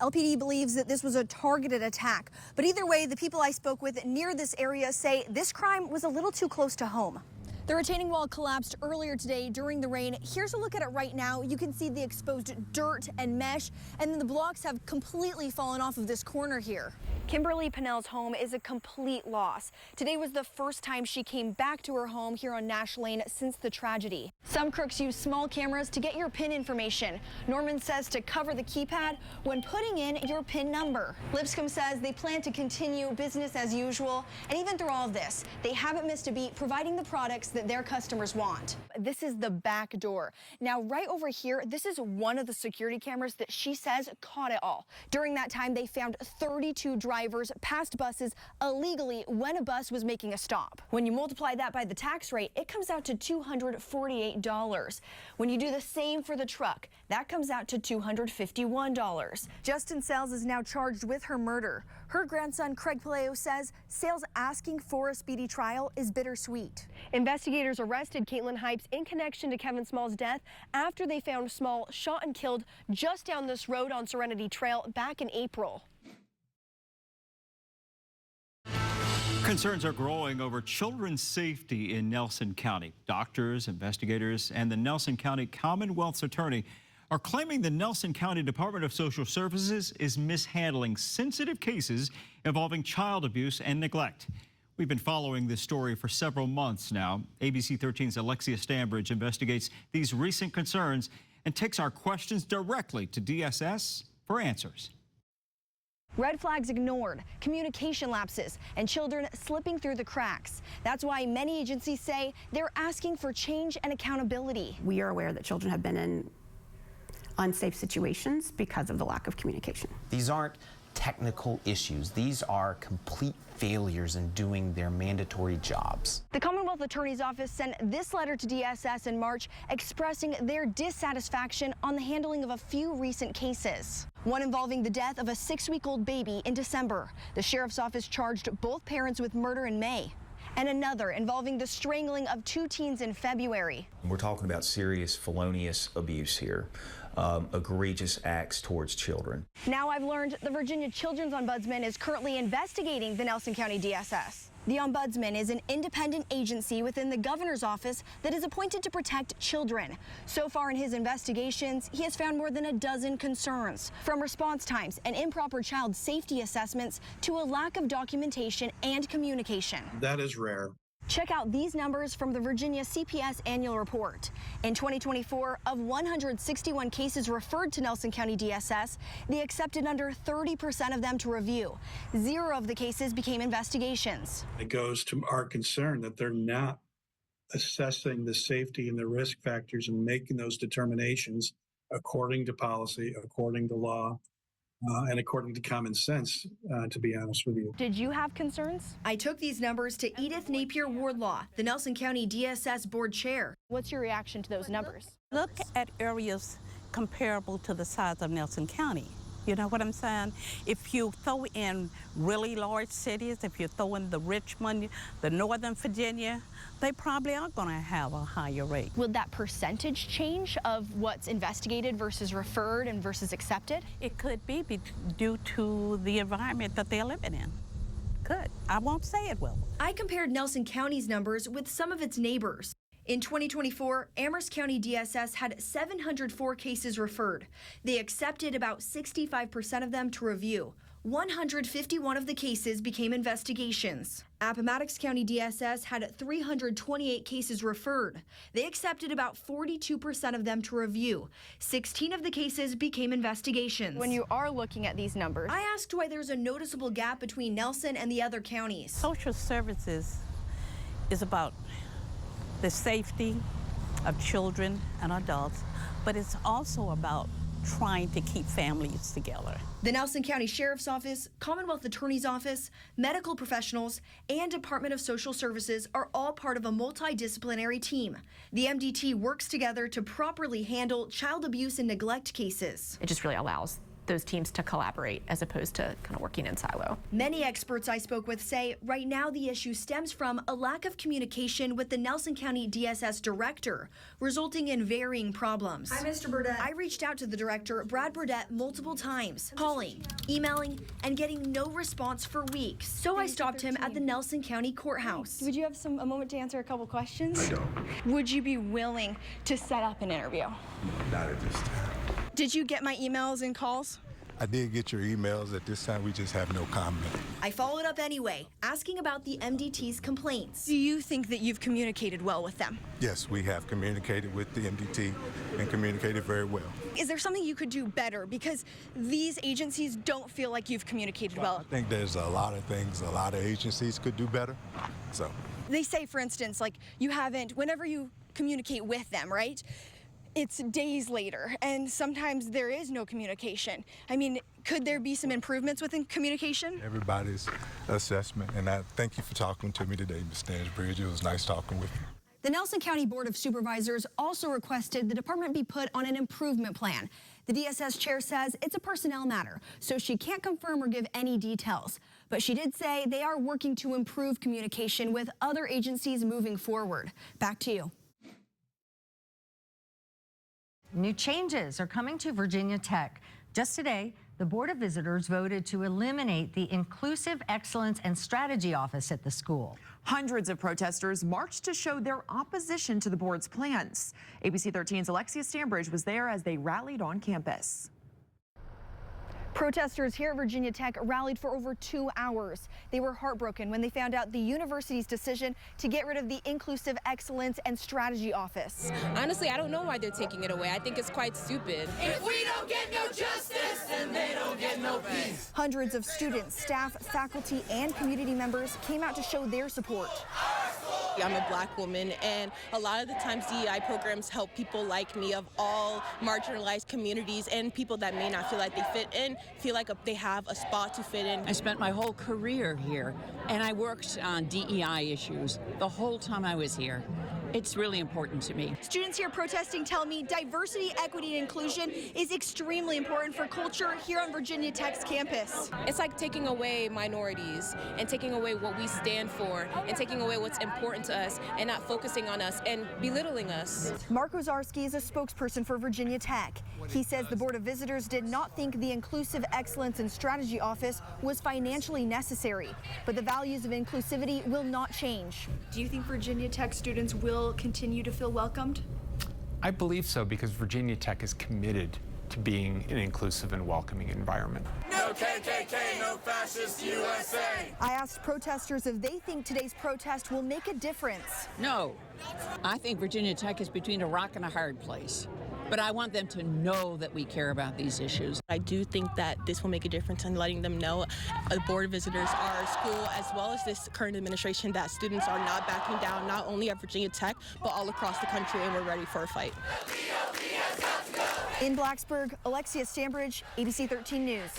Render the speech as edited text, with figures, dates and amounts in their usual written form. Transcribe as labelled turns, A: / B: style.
A: LPD believes that this was a targeted attack. But either way, the people I spoke with near this area say this crime was a little too close to home. The retaining wall collapsed earlier today during the rain. Here's a look at it right now. You can see the exposed dirt and mesh, and then the blocks have completely fallen off of this corner here. Kimberly Pennell's home is a complete loss. Today was the first time she came back to her home here on Nash Lane since the tragedy. Some crooks use small cameras to get your PIN information. Norman says to cover the keypad when putting in your PIN number. Lipscomb says they plan to continue business as usual, and even through all of this, they haven't missed a beat providing the products that their customers want. This is the back door. Now, right over here, this is one of the security cameras that she says caught it all. During that time, they found 32 drivers passed buses illegally when a bus was making a stop. When you multiply that by the tax rate, it comes out to $248. When you do the same for the truck, that comes out to $251. Justin Sales is now charged with her murder. Her grandson, Craig Paleo, says Sales asking for a speedy trial is bittersweet. Investigators arrested Caitlin Hypes in connection to Kevin Small's death after they found Small shot and killed just down this road on Serenity Trail back in April.
B: Concerns are growing over children's safety in Nelson County. Doctors, investigators, and the Nelson County Commonwealth's attorney are claiming the Nelson County Department of Social Services is mishandling sensitive cases involving child abuse and neglect. We've been following this story for several months now. ABC 13's Alexia Stanbridge investigates these recent concerns and takes our questions directly to DSS for answers.
A: Red flags ignored, communication lapses, and children slipping through the cracks. That's why many agencies say they're asking for change and accountability.
C: We are aware that children have been in unsafe situations because of the lack of communication.
D: These aren't technical issues. These are complete failures in doing their mandatory jobs.
A: The Commonwealth Attorney's Office sent this letter to DSS in March expressing their dissatisfaction on the handling of a few recent cases. One involving the death of a 6-week-old baby in December. The Sheriff's Office charged both parents with murder in May. And another involving the strangling of 2 teens in February.
E: We're talking about serious felonious abuse here, egregious acts towards children.
A: Now I've learned the Virginia Children's Ombudsman is currently investigating the Nelson County DSS. The Ombudsman is an independent agency within the governor's office that is appointed to protect children. So far in his investigations, he has found more than a dozen concerns, from response times and improper child safety assessments to a lack of documentation and communication.
F: That is rare.
A: Check out these numbers from the Virginia CPS annual report. In 2024, of 161 cases referred to Nelson County DSS, they accepted under 30% of them to review. 0 of the cases became investigations.
F: It goes to our concern that they're not assessing the safety and the risk factors and making those determinations according to policy, according to law, and according to common sense, to be honest with you.
A: Did you have concerns? I took these numbers to Edith Napier Wardlaw, the Nelson County DSS board chair. What's your reaction to those numbers?
G: Look at areas comparable to the size of Nelson County. You know what I'm saying? If you throw in really large cities, if you throw in the Richmond, the Northern Virginia, they probably are going to have a higher rate.
A: Will that percentage change of what's investigated versus referred and versus accepted?
G: It could be due to the environment that they're living in. Could. I won't say it will.
A: I compared Nelson County's numbers with some of its neighbors. In 2024, Amherst County DSS had 704 cases referred. They accepted about 65% of them to review. 151 of the cases became investigations. Appomattox County DSS had 328 cases referred. They accepted about 42% of them to review. 16 of the cases became investigations. When you are looking at these numbers, I asked why there's a noticeable gap between Nelson and the other counties.
G: Social services is about the safety of children and adults, but it's also about trying to keep families together.
A: The Nelson County Sheriff's Office, Commonwealth Attorney's Office, medical professionals, and Department of Social Services are all part of a multidisciplinary team. The MDT works together to properly handle child abuse and neglect cases.
H: It just really allows those teams to collaborate as opposed to kind of working in silo.
A: Many experts I spoke with say right now the issue stems from a lack of communication with the Nelson County DSS director, resulting in varying problems. Hi, Mr. Burdett. I reached out to the director, Brad Burdett, multiple times, calling, emailing, and getting no response for weeks. So I stopped him at the Nelson County Courthouse. Would you have a moment to answer a couple questions?
I: I don't.
A: Would you be willing to set up an interview?
I: Not at this time.
A: Did you get my emails and calls?
I: I did get your emails. At this time, we just have no comment.
A: I followed up anyway, asking about the MDT's complaints. Do you think that you've communicated well with them?
I: Yes, we have communicated with the MDT and communicated very well.
A: Is there something you could do better? Because these agencies don't feel like you've communicated well.
I: I think there's a lot of things a lot of agencies could do better. So
A: they say, for instance, like you haven't, whenever you communicate with them, right? It's days later, and sometimes there is no communication. I mean, could there be some improvements within communication?
I: Everybody's assessment, and I thank you for talking to me today, Ms. Stanbridge. It was nice talking with you.
A: The Nelson County Board of Supervisors also requested the department be put on an improvement plan. The DSS chair says it's a personnel matter, so she can't confirm or give any details. But she did say they are working to improve communication with other agencies moving forward. Back to you.
J: New changes are coming to Virginia Tech. Just today, the Board of Visitors voted to eliminate the Inclusive Excellence and Strategy Office at the school.
K: Hundreds of protesters marched to show their opposition to the board's plans. ABC 13's Alexia Stanbridge was there as they rallied on campus.
A: Protesters here at Virginia Tech rallied for over 2 hours. They were heartbroken when they found out the university's decision to get rid of the Inclusive Excellence and Strategy Office.
L: Honestly, I don't know why they're taking it away. I think it's quite stupid.
M: If we don't get no justice, then they don't get no peace.
A: Hundreds of students, staff, faculty, and community members came out to show their support.
L: I'm a black woman, and a lot of the times DEI programs help people like me of all marginalized communities and people that may not feel like they fit in, feel like they have a spot to fit in.
N: I spent my whole career here, and I worked on DEI issues the whole time I was here. It's really important to me.
A: Students here protesting tell me diversity, equity, and inclusion is extremely important for culture here on Virginia Tech's campus.
L: It's like taking away minorities and taking away what we stand for and taking away what's important to us and not focusing on us and belittling us.
A: Mark Ozarski is a spokesperson for Virginia Tech. He says the Board of Visitors did not think the Inclusive Excellence and Strategy Office was financially necessary, but the values of inclusivity will not change. Do you think Virginia Tech students will continue to feel welcomed?
O: I believe so, because Virginia Tech is committed to being an inclusive and welcoming environment.
M: No KKK, no fascist USA.
A: I asked protesters if they think today's protest will make a difference.
N: No, I think Virginia Tech is between a rock and a hard place. But I want them to know that we care about these issues.
L: I do think that this will make a difference in letting them know, the Board of Visitors, our school, as well as this current administration, that students are not backing down, not only at Virginia Tech, but all across the country, and we're ready for a fight.
A: In Blacksburg, Alexia Stanbridge, ABC 13 News.